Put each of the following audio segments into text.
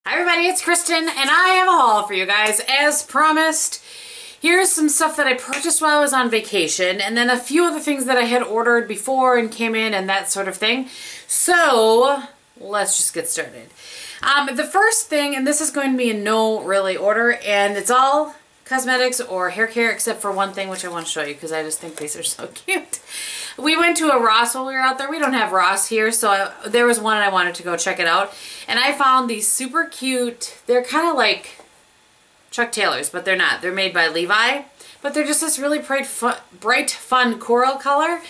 Hi everybody, it's Kristin and I have a haul for you guys as promised. Here's some stuff that I purchased while I was on vacation and then a few other things that I had ordered before and came in and that sort of thing. So let's just get started. The first thing, and this is going to be in no really order, and it's all cosmetics or hair care except for one thing which I want to show you because I just think these are so cute. We went to a Ross while we were out there. We don't have Ross here, so there was one and I wanted to go check it out. And I found these super cute, they're kind of like Chuck Taylors, but they're not. They're made by Levi, but they're just this really bright, fun coral color.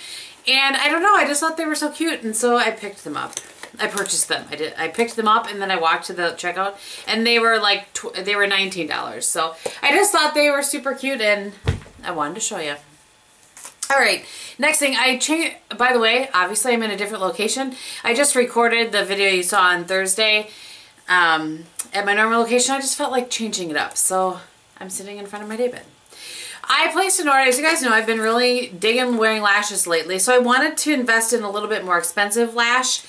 And I don't know, I just thought they were so cute, and so I picked them up. I purchased them. I picked them up and then I walked to the checkout and they were like, they were $19. So I just thought they were super cute and I wanted to show you. All right, next thing, I changed, by the way, obviously I'm in a different location. I just recorded the video you saw on Thursday at my normal location. I just felt like changing it up. So I'm sitting in front of my daybed. I placed an order. As you guys know, I've been really digging wearing lashes lately. So I wanted to invest in a little bit more expensive lash.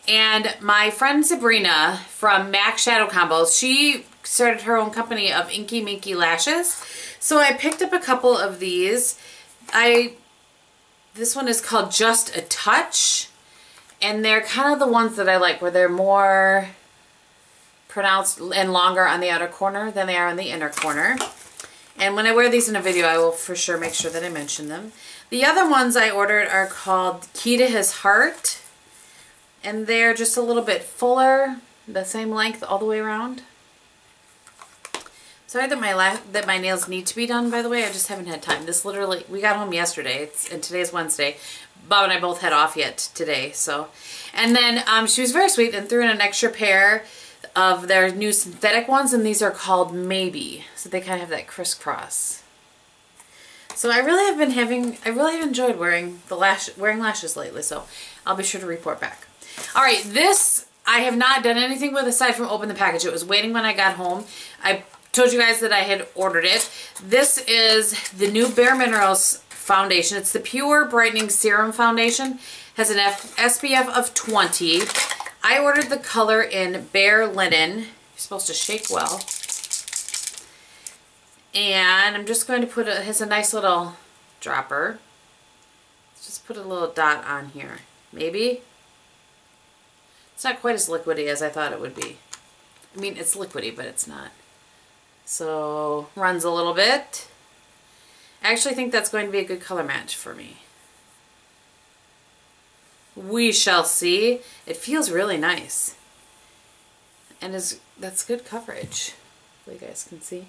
And my friend Sabrina from MAC Shadow Combos, she started her own company of Inky Minky lashes. So I picked up a couple of these. This one is called Just a Touch, and they're kind of the ones that I like, where they're more pronounced and longer on the outer corner than they are on the inner corner. And when I wear these in a video, I will for sure make sure that I mention them. The other ones I ordered are called Key to His Heart, and they're just a little bit fuller, the same length all the way around. Sorry that my nails need to be done, by the way. I just haven't had time. This literally, we got home yesterday, and today's Wednesday. Bob and I both had off yet today, so. And then she was very sweet and threw in an extra pair of their new synthetic ones, and these are called Maybe. So they kind of have that crisscross. So I really have enjoyed wearing lashes lately, so I'll be sure to report back. All right, this I have not done anything with aside from open the package. It was waiting when I got home. I told you guys that I had ordered it. This is the new Bare Minerals foundation. It's the Pure Brightening Serum Foundation. Has an SPF of 20. I ordered the color in Bare Linen. You're supposed to shake well. And I'm just going to put it has a nice little dropper. Let's just put a little dot on here. Maybe. It's not quite as liquidy as I thought it would be. I mean, it's liquidy, but it's not. So, runs a little bit. I actually think that's going to be a good color match for me. We shall see. It feels really nice. And that's good coverage. You guys can see.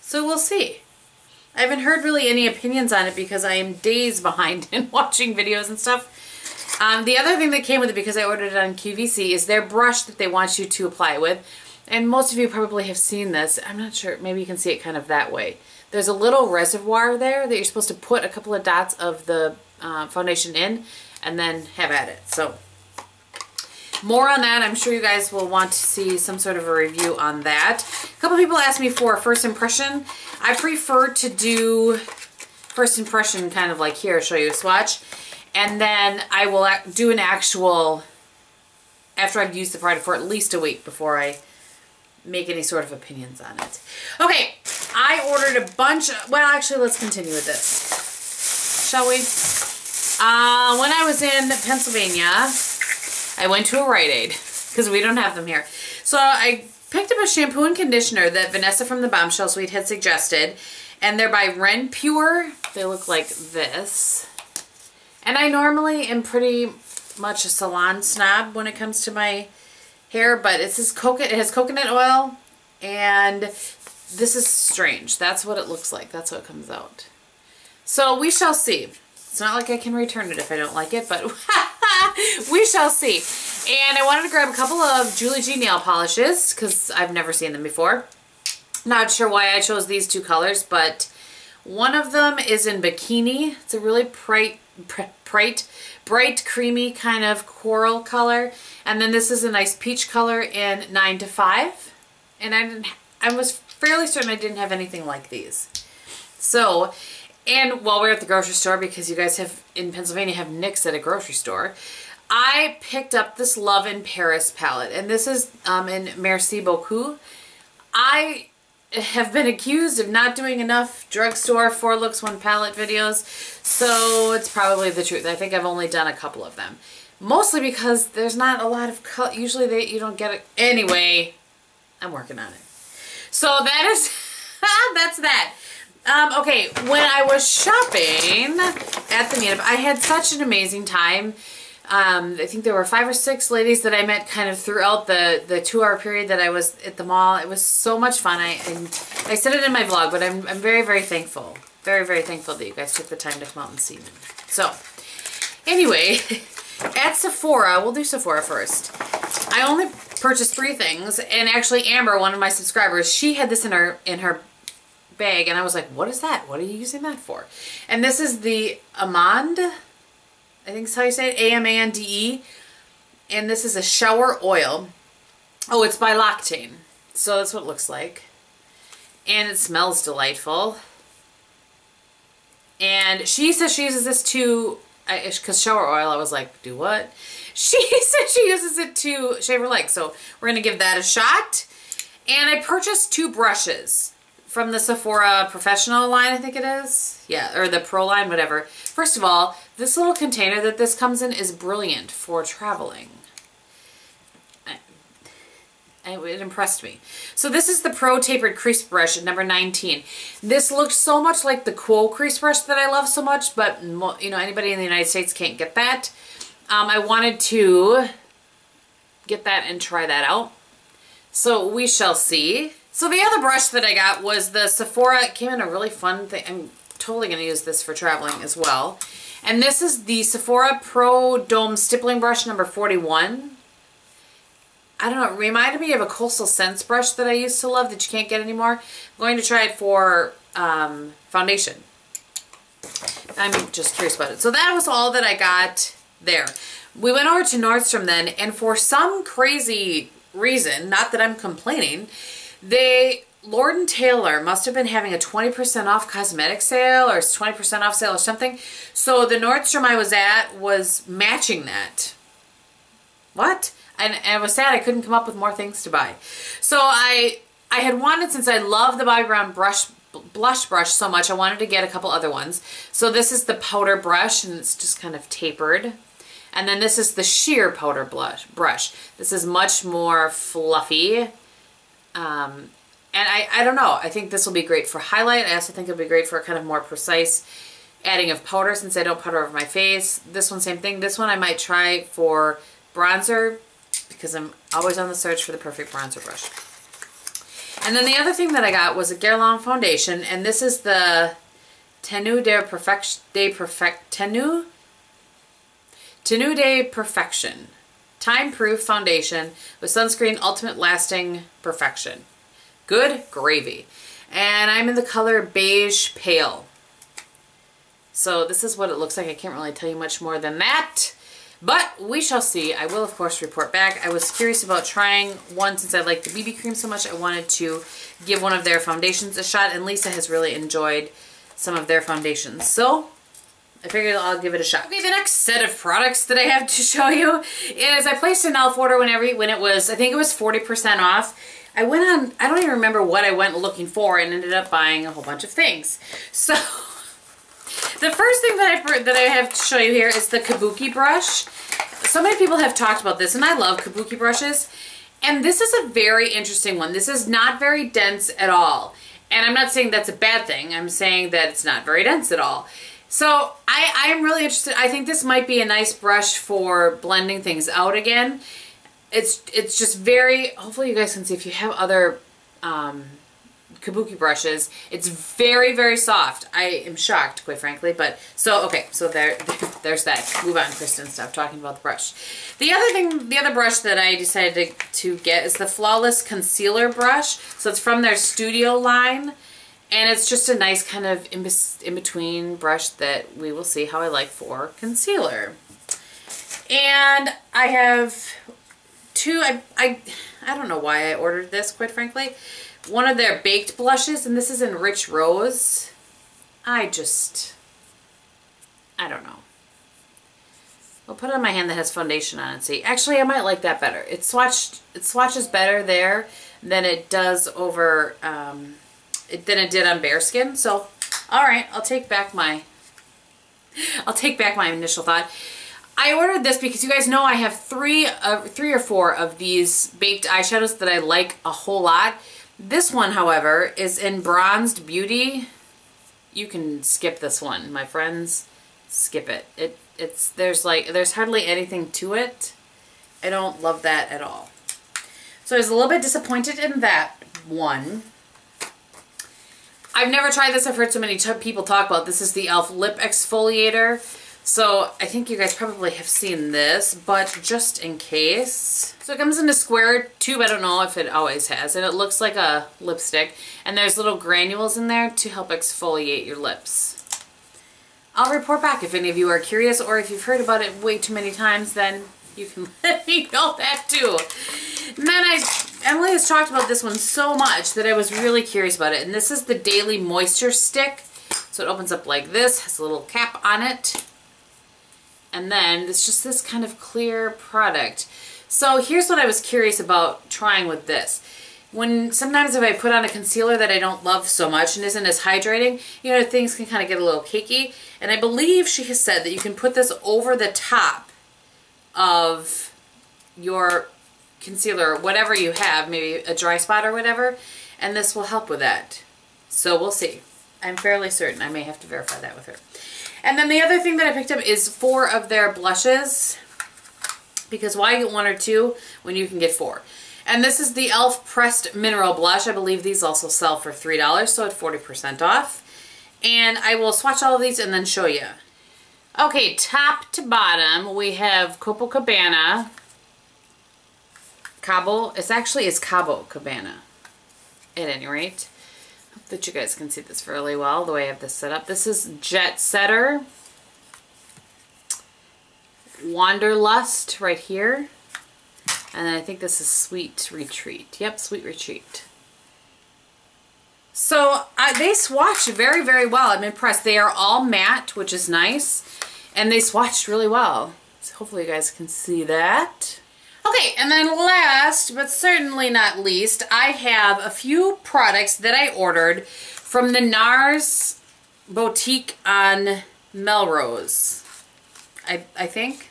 So we'll see. I haven't heard really any opinions on it because I am days behind in watching videos and stuff. The other thing that came with it, because I ordered it on QVC, is their brush that they want you to apply with. And most of you probably have seen this. I'm not sure. Maybe you can see it kind of that way. There's a little reservoir there that you're supposed to put a couple of dots of the foundation in and then have at it. So more on that. I'm sure you guys will want to see some sort of a review on that. A couple people asked me for a first impression. I prefer to do first impression kind of like here. I'll show you a swatch. And then I will do an actual, after I've used the product for at least a week before I make any sort of opinions on it. Okay, I ordered a bunch of, well, actually, let's continue with this, shall we? When I was in Pennsylvania, I went to a Rite Aid, because we don't have them here. So I picked up a shampoo and conditioner that Vanessa from the Bombshell Suite had suggested, and they're by Renpure. They look like this. And I normally am pretty much a salon snob when it comes to my hair, but it has coconut oil, and this is strange. That's what it looks like. That's how it comes out. So we shall see. It's not like I can return it if I don't like it, but we shall see. And I wanted to grab a couple of Julie G nail polishes because I've never seen them before. Not sure why I chose these two colors, but one of them is in Bikini. It's a really bright, creamy kind of coral color. And then this is a nice peach color in 9 to 5. And I was fairly certain I didn't have anything like these. So, and while we're at the grocery store, because you guys in Pennsylvania have Nick's at a grocery store, I picked up this Love in Paris palette, and this is in Merci Beaucoup. I have been accused of not doing enough drugstore 4 looks 1 palette videos, so it's probably the truth. I think I've only done a couple of them. Mostly because there's not a lot of color. Usually you don't get it. Anyway, I'm working on it. So that is, that's that. Okay, when I was shopping at the meetup, I had such an amazing time. I think there were 5 or 6 ladies that I met kind of throughout the 2-hour period that I was at the mall. It was so much fun. I said it in my vlog, but I'm very, very thankful. Very, very thankful that you guys took the time to come out and see me. So, anyway, at Sephora, we'll do Sephora first. I only purchased 3 things, and actually Amber, one of my subscribers, she had this in her bag, and I was like, what is that? What are you using that for? And this is the Amande, I think that's how you say it, A-M-A-N-D-E, and this is a shower oil. Oh, it's by L'Occitane, so that's what it looks like. And it smells delightful. And she says she uses this to, because shower oil, I was like, do what? She said she uses it to shave her legs, so we're going to give that a shot. And I purchased 2 brushes from the Sephora Professional line, I think it is. Yeah, or the Pro line, whatever. First of all, this little container that this comes in is brilliant for traveling. It impressed me. So this is the Pro Tapered Crease Brush at number 19. This looks so much like the Quo crease brush that I love so much, but you know, anybody in the United States can't get that. I wanted to get that and try that out. So we shall see. So the other brush that I got was the Sephora. It came in a really fun thing. I'm totally going to use this for traveling as well. And this is the Sephora Pro Dome Stippling Brush number 41. I don't know, it reminded me of a Coastal Scents brush that I used to love that you can't get anymore. I'm going to try it for foundation. I'm just curious about it. So that was all that I got there. We went over to Nordstrom then, and for some crazy reason, not that I'm complaining, Lord & Taylor must have been having a 20% off cosmetic sale or 20% off sale or something. So the Nordstrom I was at was matching that. What? And I was sad I couldn't come up with more things to buy. So I had wanted, since I love the Bobbi Brown blush brush so much, I wanted to get a couple other ones. So this is the powder brush, and it's just kind of tapered. And then this is the sheer powder brush. This is much more fluffy. And I don't know, I think this will be great for highlight. I also think it'll be great for kind of more precise adding of powder, since I don't powder over my face. This one, same thing. This one I might try for bronzer, because I'm always on the search for the perfect bronzer brush. And then the other thing that I got was a Guerlain foundation, and this is the Tenue de Perfection. Time-proof foundation with sunscreen ultimate lasting perfection. Good gravy. And I'm in the color Beige Pale. So this is what it looks like. I can't really tell you much more than that. But we shall see. I will, of course, report back. I was curious about trying one, since I like the BB cream so much. I wanted to give one of their foundations a shot, and Lisa has really enjoyed some of their foundations. So I figured I'll give it a shot. Okay, the next set of products that I have to show you is I placed an e.l.f. order when it was, I think it was 40% off. I went on, I don't even remember what I went looking for, and ended up buying a whole bunch of things. So the first thing that I have to show you here is the Kabuki brush. So many people have talked about this, and I love Kabuki brushes. And this is a very interesting one. This is not very dense at all. And I'm not saying that's a bad thing. I'm saying that it's not very dense at all. So I'm really interested. I think this might be a nice brush for blending things out again. It's just very, hopefully you guys can see if you have other Kabuki brushes. It's very, very soft. I am shocked, quite frankly, but so, okay, so there's that. Move on, Kristin, stop talking about the brush. The other brush that I decided to get is the Flawless Concealer brush. So it's from their Studio line, and it's just a nice kind of in-between brush that we will see how I like for concealer. And I have two, I don't know why I ordered this, quite frankly. One of their baked blushes, and this is in Rich Rose. I don't know. I'll put it on my hand that has foundation on it. See, actually, I might like that better. It swatches better there than it does over, than it did on bare skin. So, all right, I'll take back my initial thought. I ordered this because you guys know I have three or four of these baked eyeshadows that I like a whole lot. This one, however, is in Bronzed Beauty. You can skip this one, my friends. Skip it. There's hardly anything to it. I don't love that at all. So I was a little bit disappointed in that one. I've never tried this. I've heard so many people talk about this. Is the e.l.f. Lip Exfoliator. So I think you guys probably have seen this, but just in case. So it comes in a square tube. I don't know if it always has. And it looks like a lipstick. And there's little granules in there to help exfoliate your lips. I'll report back if any of you are curious, or if you've heard about it way too many times, then you can let me know that too. And then Emily has talked about this one so much that I was really curious about it. And this is the Daily Moisture Stick. So it opens up like this, has a little cap on it. And then it's just this kind of clear product. So here's what I was curious about trying with this. Sometimes if I put on a concealer that I don't love so much and isn't as hydrating, you know, things can kind of get a little cakey. And I believe she has said that you can put this over the top of your concealer, whatever you have, maybe a dry spot or whatever, and this will help with that. So we'll see. I'm fairly certain. I may have to verify that with her. And then the other thing that I picked up is 4 of their blushes, because why get 1 or 2 when you can get 4? And this is the e.l.f. Pressed Mineral Blush. I believe these also sell for $3, so at 40% off. And I will swatch all of these and then show you. Okay, top to bottom, we have Copacabana. Cabo. It's Cabo Cabana, at any rate. Hope that you guys can see this really well, the way I have this set up. This is Jet Setter. Wanderlust right here. And then I think this is Sweet Retreat. Yep, Sweet Retreat. So they swatch very, very well. I'm impressed. They are all matte, which is nice. And they swatched really well. So hopefully you guys can see that. Okay, and then last, but certainly not least, I have a few products that I ordered from the NARS boutique on Melrose, I think.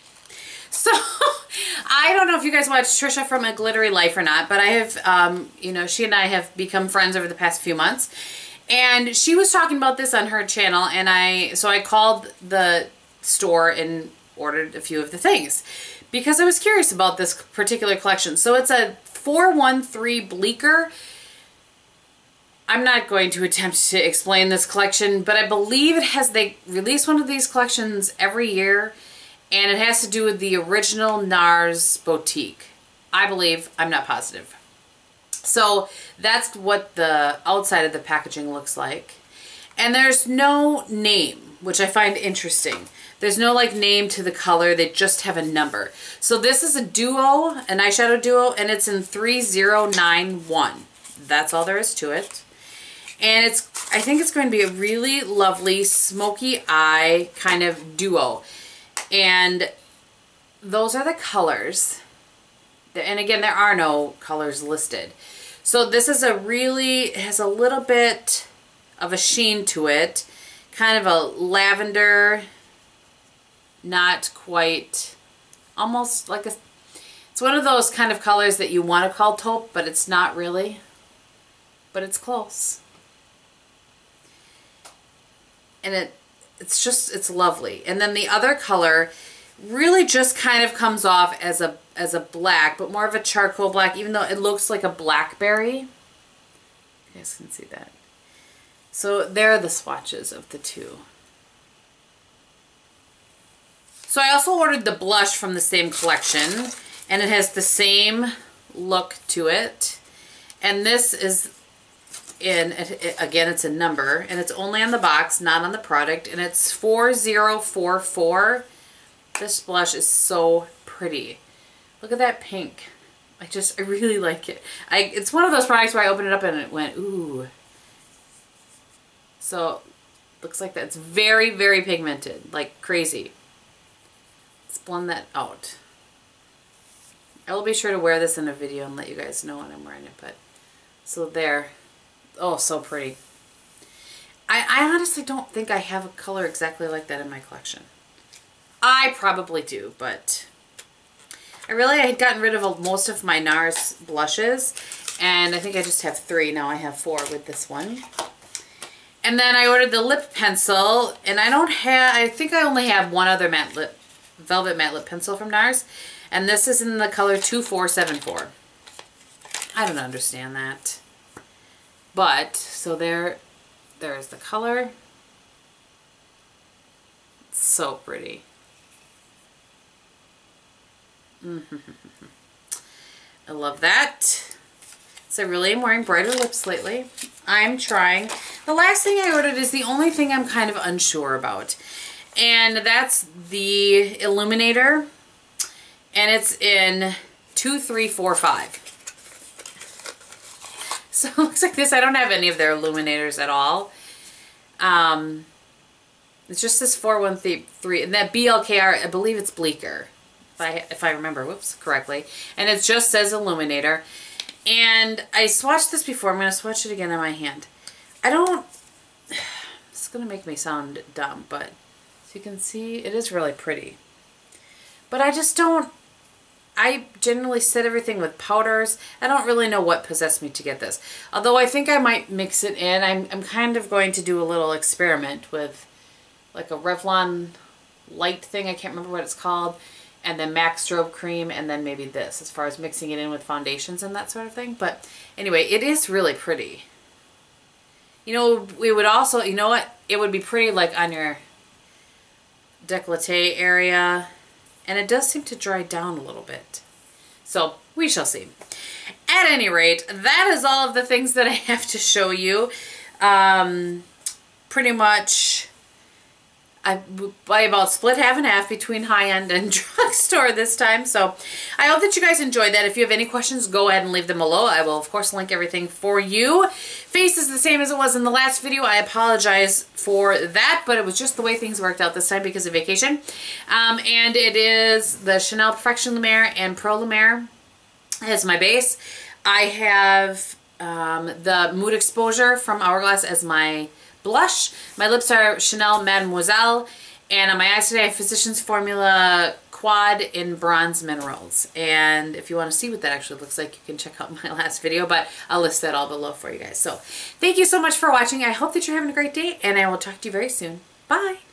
So, I don't know if you guys watch Trisha from A Glittery Life or not, but I have, you know, she and I have become friends over the past few months. And she was talking about this on her channel, and so I called the store and ordered a few of the things because I was curious about this particular collection. So it's a 413 Blkr. I'm not going to attempt to explain this collection, but I believe they release one of these collections every year. And it has to do with the original NARS boutique. I believe. I'm not positive. So that's what the outside of the packaging looks like. And there's no name, which I find interesting. There's no like name to the color. They just have a number. So this is a duo, an eyeshadow duo, and it's in 3091. That's all there is to it. And I think it's going to be a really lovely smoky eye kind of duo. And those are the colors. And again, there are no colors listed. So this is it has a little bit of a sheen to it. Kind of a lavender, not quite, almost like it's one of those kind of colors that you want to call taupe, but it's not really. But it's close. And it's lovely. And then the other color really just kind of comes off as a black, but more of a charcoal black, even though it looks like a blackberry. You guys can see that. So there are the swatches of the two. So I also ordered the blush from the same collection, and it has the same look to it. And this is again, it's a number, and it's only on the box, not on the product, and it's 4044. This blush is so pretty. Look at that pink. I really like it. It's one of those products where I opened it up and it went, ooh. So, looks like that. It's very, very pigmented, like crazy. It's blend that out. I will be sure to wear this in a video and let you guys know when I'm wearing it. But so there. Oh, so pretty. I honestly don't think I have a color exactly like that in my collection. I probably do, but I had gotten rid of most of my NARS blushes, and I think I just have 3. Now I have 4 with this one. And then I ordered the lip pencil, and I think I only have one other velvet matte lip pencil from NARS, and this is in the color 2474. I don't understand that. But, so there's the color. It's so pretty. I love that. So I really am wearing brighter lips lately. I'm trying. The last thing I ordered is the only thing I'm kind of unsure about. And that's the Illuminator. And it's in 2345. So it looks like this. I don't have any of their illuminators at all. It's just this 413, and that BLKR, I believe it's Blkr, if I remember, correctly. And it just says Illuminator. And I swatched this before. I'm going to swatch it again on my hand. It's going to make me sound dumb, but as you can see, it is really pretty. But I generally set everything with powders. I don't really know what possessed me to get this. Although I think I might mix it in. I'm kind of going to do a little experiment with like a Revlon light thing. I can't remember what it's called. And then MAC strobe cream, and then maybe this as far as mixing it in with foundations and that sort of thing. But anyway, it is really pretty. You know, we would also, you know what? It would be pretty like on your décolleté area. And it does seem to dry down a little bit. So we shall see. At any rate, that is all of the things that I have to show you. Pretty much, I about split half and half between high-end and drugstore this time. So I hope that you guys enjoyed that. If you have any questions, go ahead and leave them below. I will, of course, link everything for you. Face is the same as it was in the last video. I apologize for that, but it was just the way things worked out this time because of vacation. And it is the Chanel Perfection Lumiere and Pro Lumiere as my base. I have the Mood Exposure from Hourglass as my blush. My lips are Chanel Mademoiselle, and on my eyes today I have Physicians Formula Quad in Bronze Minerals. And if you want to see what that actually looks like, you can check out my last video, but I'll list that all below for you guys. So thank you so much for watching. I hope that you're having a great day, and I will talk to you very soon. Bye!